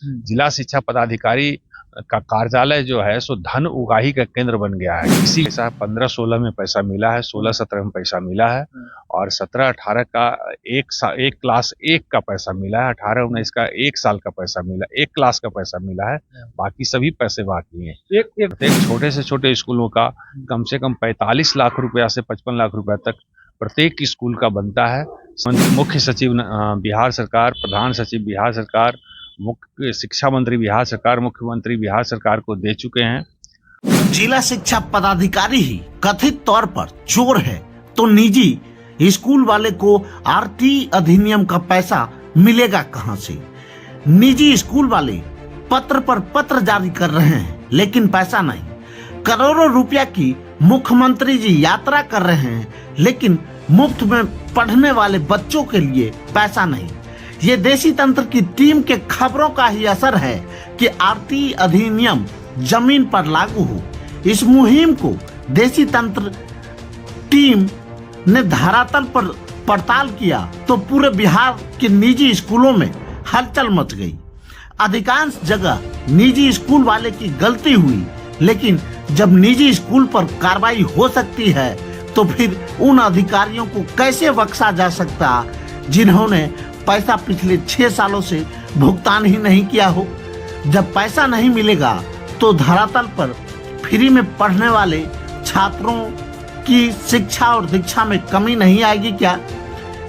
जिला शिक्षा पदाधिकारी का कार्यालय जो है सो धन उगाही का केंद्र बन गया है। इसी पैसा 15-16 में पैसा मिला है, 16-17 में पैसा मिला है और 17-18 का एक क्लास 1 का पैसा मिला है, 18-19 का 1 साल का पैसा मिला, 1 क्लास का पैसा मिला है, बाकी सभी पैसे बाकी हैं। एक छोटे से छोटे स्कूलों का कम से कम 45 लाख रुपया से 55 लाख रुपया तक प्रत्येक स्कूल का बनता है। मुख्य सचिव बिहार सरकार, प्रधान सचिव बिहार सरकार, मुख्य शिक्षा मंत्री बिहार सरकार, मुख्यमंत्री बिहार सरकार को दे चुके हैं। जिला शिक्षा पदाधिकारी ही कथित तौर पर चोर है तो निजी स्कूल वाले को आरटी अधिनियम का पैसा मिलेगा कहां से? निजी स्कूल वाले पत्र पर पत्र जारी कर रहे हैं लेकिन पैसा नहीं। करोड़ों रुपया की मुख्यमंत्री जी यात्रा कर रहे हैं लेकिन मुफ्त में पढ़ने वाले बच्चों के लिए पैसा नहीं। ये देशी तंत्र की टीम के खबरों का ही असर है कि आरटी अधिनियम जमीन पर लागू हो। इस मुहिम को देशी तंत्र टीम ने धरातल पर पड़ताल किया तो पूरे बिहार के निजी स्कूलों में हलचल मच गई। अधिकांश जगह निजी स्कूल वाले की गलती हुई, लेकिन जब निजी स्कूल पर कार्रवाई हो सकती है तो फिर उन अधिकारियों को कैसे बख्शा जा सकता जिन्होंने पैसा पिछले 6 सालों से भुगतान ही नहीं किया हो। जब पैसा नहीं मिलेगा तो धरातल पर फ्री में पढ़ने वाले छात्रों की शिक्षा और दीक्षा में कमी नहीं आएगी क्या?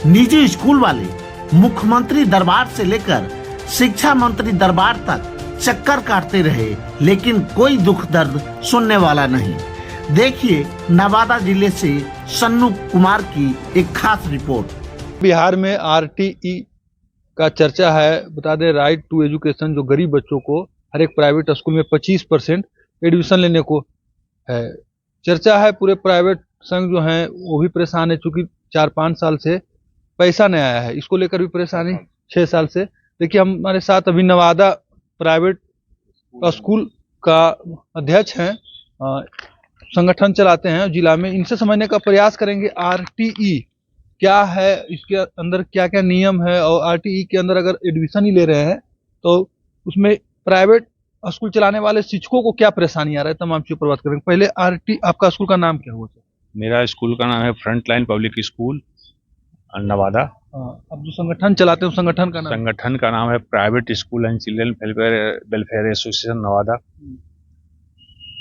निजी स्कूल वाले मुख्यमंत्री दरबार से लेकर शिक्षा मंत्री दरबार तक चक्कर काटते रहे लेकिन कोई दुख दर्द सुनने वाला नहीं। देखिए नवादा जिले से सन्नू कुमार की एक खास रिपोर्ट। बिहार में आरटीई का चर्चा है। बता दें, राइट टू एजुकेशन, जो गरीब बच्चों को हर एक प्राइवेट स्कूल में 25% एडमिशन लेने को है। चर्चा है, पूरे प्राइवेट संघ जो हैं वो भी परेशान है, चूंकि 4-5 साल से पैसा नहीं आया है। इसको लेकर भी परेशानी 6 साल से। देखिए, हमारे साथ अभी नवादा प्राइवेट स्कूल का अध्यक्ष हैं, संगठन चलाते हैं जिला में। इनसे समझने का प्रयास करेंगे आरटीई क्या है, इसके अंदर क्या क्या नियम है और आरटीई के अंदर अगर एडमिशन ही ले रहे हैं तो उसमें प्राइवेट स्कूल चलाने वाले शिक्षकों को क्या परेशानी आ रहा है, तमाम चीजों पर बात करेंगे। पहले आरटी, आपका स्कूल का नाम क्या हुआ सर? मेरा स्कूल का नाम है फ्रंटलाइन पब्लिक स्कूल नवादा। अब जो संगठन चलाते हैं संगठन का नाम है private school and children welfare association Nawada.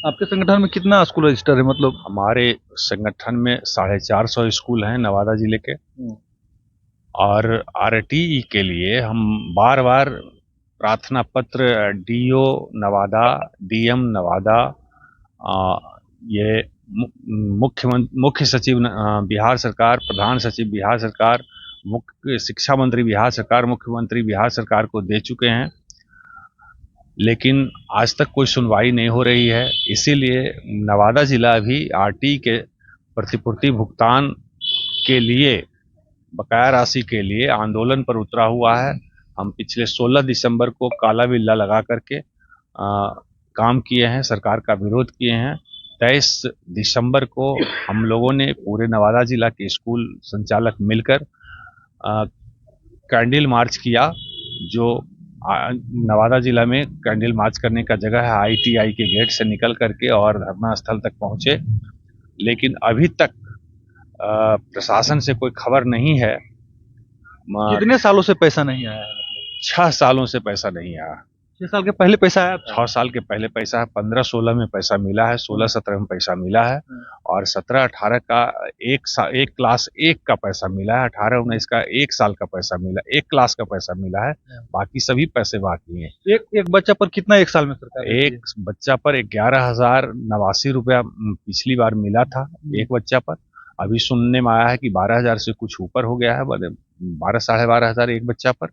आपके संगठन में कितना स्कूल रजिस्टर है? मतलब हमारे संगठन में 450 स्कूल हैं नवादा जिले के। और आरटीई के लिए हम बार बार प्रार्थना पत्र डीओ नवादा, डीएम नवादा, ये मुख्य सचिव बिहार सरकार, प्रधान सचिव बिहार सरकार, मुख्य शिक्षा मंत्री बिहार सरकार, मुख्यमंत्री बिहार सरकार को दे चुके हैं, लेकिन आज तक कोई सुनवाई नहीं हो रही है। इसीलिए नवादा जिला भी आरटी के प्रतिपूर्ति भुगतान के लिए, बकाया राशि के लिए आंदोलन पर उतरा हुआ है। हम पिछले 16 दिसंबर को काला बिल्ला लगा करके काम किए हैं, सरकार का विरोध किए हैं। 23 दिसंबर को हम लोगों ने पूरे नवादा जिला के स्कूल संचालक मिलकर कैंडल मार्च किया। जो नवादा जिला में कैंडल मार्च करने का जगह है आईटीआई के गेट से निकल करके और धरना स्थल तक पहुंचे, लेकिन अभी तक प्रशासन से कोई खबर नहीं है। कितने सालों से पैसा नहीं आया है? 6 सालों से पैसा नहीं आया। 6 साल के पहले पैसा आया? 6 साल के पहले पैसा है, 15-16 में पैसा मिला है, 16-17 में पैसा मिला है और 17-18 का एक क्लास 1 का पैसा मिला है, 18-19 का 1 साल का पैसा मिला, 1 क्लास का पैसा मिला है, बाकी सभी पैसे बाकी हैं। एक बच्चा पर कितना एक साल में सरकार? एक बच्चा पर 11,089 रुपया पिछली बार मिला था एक बच्चा पर। अभी सुनने में आया है कि 12,000 से कुछ ऊपर हो गया है, 12,000-12,500 एक बच्चा पर।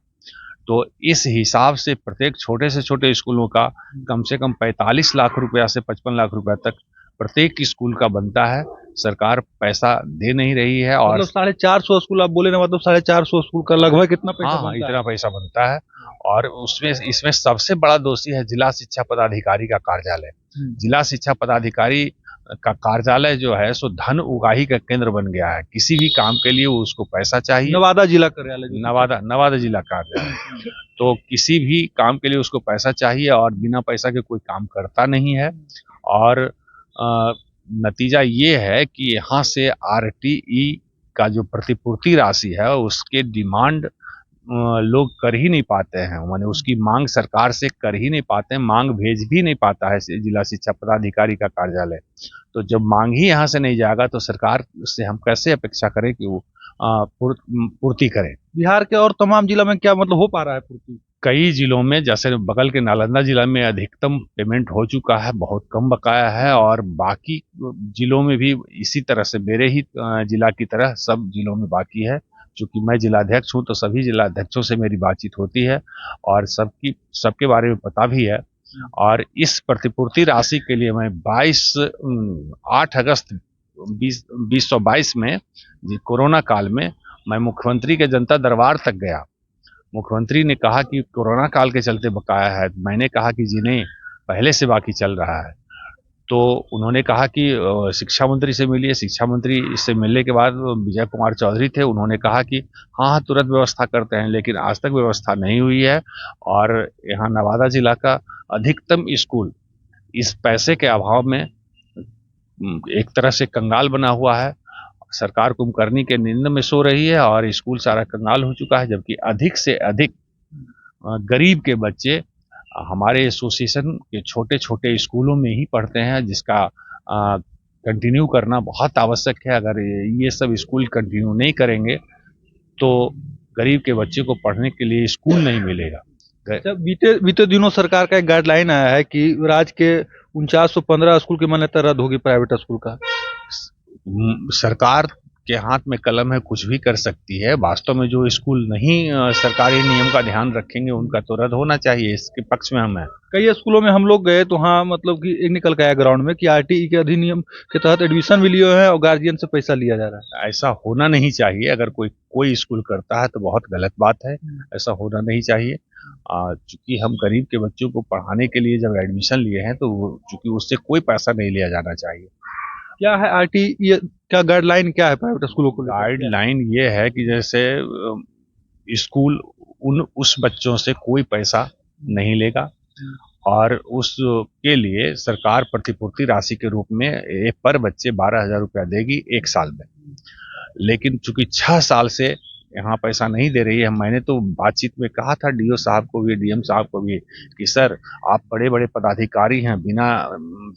तो इस हिसाब से प्रत्येक छोटे से छोटे स्कूलों का कम से कम 45 लाख रुपया से 55 लाख रुपया तक प्रत्येक स्कूल का बनता है। सरकार पैसा दे नहीं रही है। और 450 स्कूल आप बोले ना, मतलब 450 स्कूल का लगभग कितना पैसा बनता है? इतना पैसा बनता है। और इसमें सबसे बड़ा दोषी है जिला शिक्षा पदाधिकारी का कार्यालय। जिला शिक्षा पदाधिकारी का कार्यालय जो है सो धन उगाही का केंद्र बन गया है। किसी भी काम के लिए उसको पैसा चाहिए। नवादा जिला कार्यालय, नवादा जिला कार्यालय, तो किसी भी काम के लिए उसको पैसा चाहिए और बिना पैसा के कोई काम करता नहीं है। और नतीजा ये है कि यहाँ से आरटीई का जो प्रतिपूर्ति राशि है उसके डिमांड लोग कर ही नहीं पाते हैं, माने उसकी मांग सरकार से कर ही नहीं पाते हैं, मांग भेज भी नहीं पाता है जिला शिक्षा पदाधिकारी का कार्यालय। तो जब मांग ही यहाँ से नहीं जाएगा तो सरकार से हम कैसे अपेक्षा करें कि वो पूर्ति करे। बिहार के और तमाम जिला में क्या मतलब हो पा रहा है पूर्ति? कई जिलों में, जैसे बगल के नालंदा जिला में अधिकतम पेमेंट हो चुका है, बहुत कम बकाया है, और बाकी जिलों में भी इसी तरह से मेरे ही जिला की तरह सब जिलों में बाकी है। चूंकि मैं जिलाध्यक्ष हूँ तो सभी जिलाध्यक्षों से मेरी बातचीत होती है और सबके बारे में पता भी है। और इस प्रतिपूर्ति राशि के लिए मैं 8 अगस्त 2022 में कोरोना काल में मैं मुख्यमंत्री के जनता दरबार तक गया। मुख्यमंत्री ने कहा कि कोरोना काल के चलते बकाया है। मैंने कहा कि जी नहीं, पहले से बाकी चल रहा है। तो उन्होंने कहा कि शिक्षा मंत्री से मिलिए। शिक्षा मंत्री से मिलने के बाद विजय कुमार चौधरी थे, उन्होंने कहा कि हाँ तुरंत व्यवस्था करते हैं, लेकिन आज तक व्यवस्था नहीं हुई है। और यहाँ नवादा जिला का अधिकतम स्कूल इस पैसे के अभाव में एक तरह से कंगाल बना हुआ है। सरकार कुंभकर्णी के नींद में सो रही है और स्कूल सारा कंगाल हो चुका है, जबकि अधिक से अधिक गरीब के बच्चे हमारे एसोसिएशन के छोटे छोटे स्कूलों में ही पढ़ते हैं, जिसका कंटिन्यू करना बहुत आवश्यक है। अगर ये सब स्कूल कंटिन्यू नहीं करेंगे तो गरीब के बच्चे को पढ़ने के लिए स्कूल नहीं मिलेगा। बीते दिनों सरकार का एक गाइडलाइन आया है कि राज्य के 4915 स्कूल की मान्यता रद्द होगी प्राइवेट स्कूल का। सरकार के हाथ में कलम है, कुछ भी कर सकती है। वास्तव में जो स्कूल नहीं सरकारी नियम का ध्यान रखेंगे उनका तो रद्द होना चाहिए, इसके पक्ष में हम हैं। कई स्कूलों में हम लोग गए तो हाँ मतलब कि एक निकल के आया ग्राउंड में कि आरटीई के अधिनियम के तहत एडमिशन भी लिए हैं और गार्जियन से पैसा लिया जा रहा है। ऐसा होना नहीं चाहिए। अगर कोई स्कूल करता है तो बहुत गलत बात है, ऐसा होना नहीं चाहिए। चूंकि हम गरीब के बच्चों को पढ़ाने के लिए जब एडमिशन लिए हैं तो चूंकि उससे कोई पैसा नहीं लिया जाना चाहिए। क्या है आरटीई क्या गाइडलाइन, क्या है प्राइवेट स्कूलों को? गाइडलाइन ये है कि जैसे स्कूल उस बच्चों से कोई पैसा नहीं लेगा और उसके लिए सरकार प्रतिपूर्ति राशि के रूप में पर बच्चे 12,000 रुपया देगी 1 साल में। लेकिन चूंकि 6 साल से यहाँ पैसा नहीं दे रही है, मैंने तो बातचीत में कहा था डीओ साहब को भी, डीएम साहब को भी कि सर आप बड़े बड़े पदाधिकारी हैं, बिना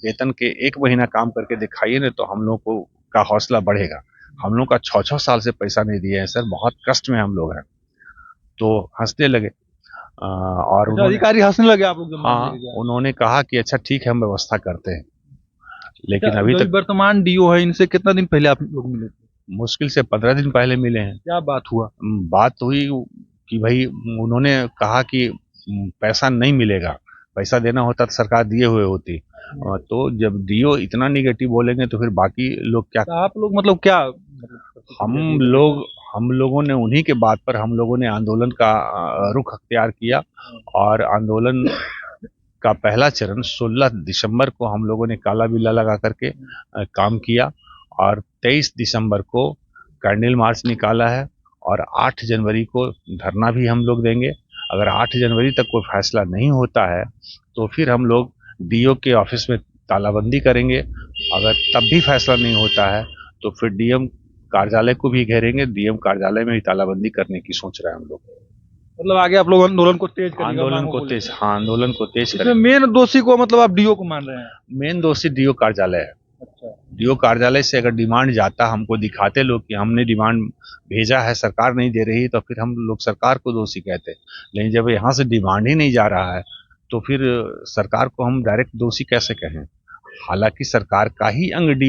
वेतन के 1 महीना काम करके दिखाइए ना तो हम लोग को का हौसला बढ़ेगा। हम लोग का 6-6 साल से पैसा नहीं दिए हैं सर, बहुत कष्ट में हम लोग हैं। तो हंसने लगे और अधिकारी हंसने लगे आप लोग? हाँ, उन्होंने कहा कि अच्छा ठीक है हम व्यवस्था करते हैं। लेकिन अभी तक वर्तमान डीओ है, इनसे कितना दिन पहले आप लोग मिले थे? मुश्किल से 15 दिन पहले मिले हैं। क्या बात हुआ? बात हुई कि भाई उन्होंने कहा कि पैसा नहीं मिलेगा, पैसा देना होता तो सरकार दिए हुए होती। तो जब डीओ इतना निगेटिव बोलेंगे तो फिर बाकी लोग क्या? तो आप लोग मतलब क्या हम लोगों ने उन्हीं के बात पर हम लोगों ने आंदोलन का रुख अख्तियार किया और आंदोलन का पहला चरण 16 दिसंबर को हम लोगों ने काला बिल्ला लगा करके काम किया और 23 दिसंबर को कैंडल मार्च निकाला है और 8 जनवरी को धरना भी हम लोग देंगे। अगर 8 जनवरी तक कोई फैसला नहीं होता है तो फिर हम लोग डीओ के ऑफिस में तालाबंदी करेंगे। अगर तब भी फैसला नहीं होता है तो फिर डीएम कार्यालय को भी घेरेंगे। डीएम कार्यालय में भी तालाबंदी करने की सोच रहे हैं हम लोग। मतलब आगे आप लोग आंदोलन को तेज करेंगे? आंदोलन को तेज करेंगे। मेन दोषी को मतलब आप डीओ को मान रहे हैं? मेन दोषी डीओ कार्यालय है। अच्छा, डीओ कार्यालय से अगर डिमांड जाता, हमको दिखाते लोग कि हमने डिमांड भेजा है सरकार नहीं दे रही, तो फिर हम लोग सरकार को दोषी कहते। लेकिन जब यहाँ से डिमांड ही नहीं जा रहा है तो फिर सरकार को हम डायरेक्ट दोषी कैसे कहें? हालांकि सरकार का ही अंग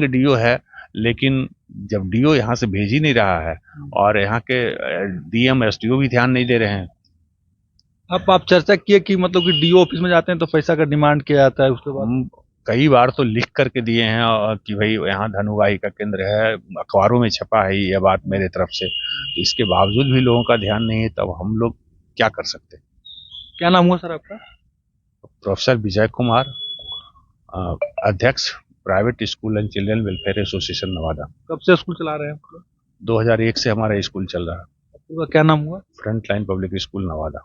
डीओ है, लेकिन जब डीओ यहाँ से भेज ही नहीं रहा है और यहाँ के डीएम एसडीओ भी ध्यान नहीं दे रहे हैं। आप चर्चा किए कि मतलब कि डीओ ऑफिस में जाते हैं तो पैसा का डिमांड किया जाता है, उसके बाद हम कई बार तो लिख करके दिए हैं कि भाई यहाँ धन उगाही का केंद्र है, अखबारों में छपा है यह बात मेरे तरफ से। इसके बावजूद भी लोगों का ध्यान नहीं है, तब हम लोग क्या कर सकते हैं? क्या नाम हुआ सर आपका? प्रोफेसर विजय कुमार, अध्यक्ष, private school and children welfare association Nawada. कब से स्कूल चला रहे हैं? 2001 से हमारा स्कूल चल रहा है। पूरा क्या नाम हुआ? Front line public school Nawada.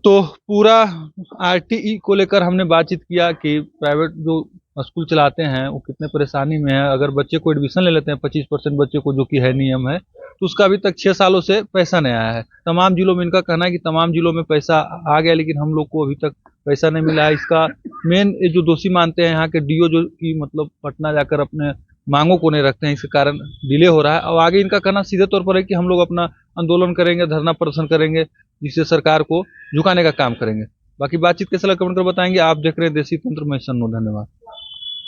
तो पूरा आरटीई को लेकर हमने बातचीत किया कि प्राइवेट जो स्कूल चलाते हैं वो कितने परेशानी में है। अगर बच्चे को एडमिशन ले लेते हैं 25% बच्चे को, जो कि है नियम है, तो उसका अभी तक 6 सालों से पैसा नहीं आया है। तमाम जिलों में इनका कहना है कि तमाम जिलों में पैसा आ गया, लेकिन हम लोग को अभी तक पैसा नहीं मिला है। इसका मेन जो दोषी मानते हैं यहाँ के डीओ, जो कि मतलब पटना जाकर अपने मांगों को नहीं रखते हैं, इसके कारण डिले हो रहा है। और आगे इनका कहना सीधे तौर पर है कि हम लोग अपना आंदोलन करेंगे, धरना प्रदर्शन करेंगे, जिससे सरकार को झुकाने का काम करेंगे। बाकी बातचीत कैसा लगा कमेंट कर बताएंगे। आप देख रहे हैं देसी तंत्र, मैं सन्नू, धन्यवाद।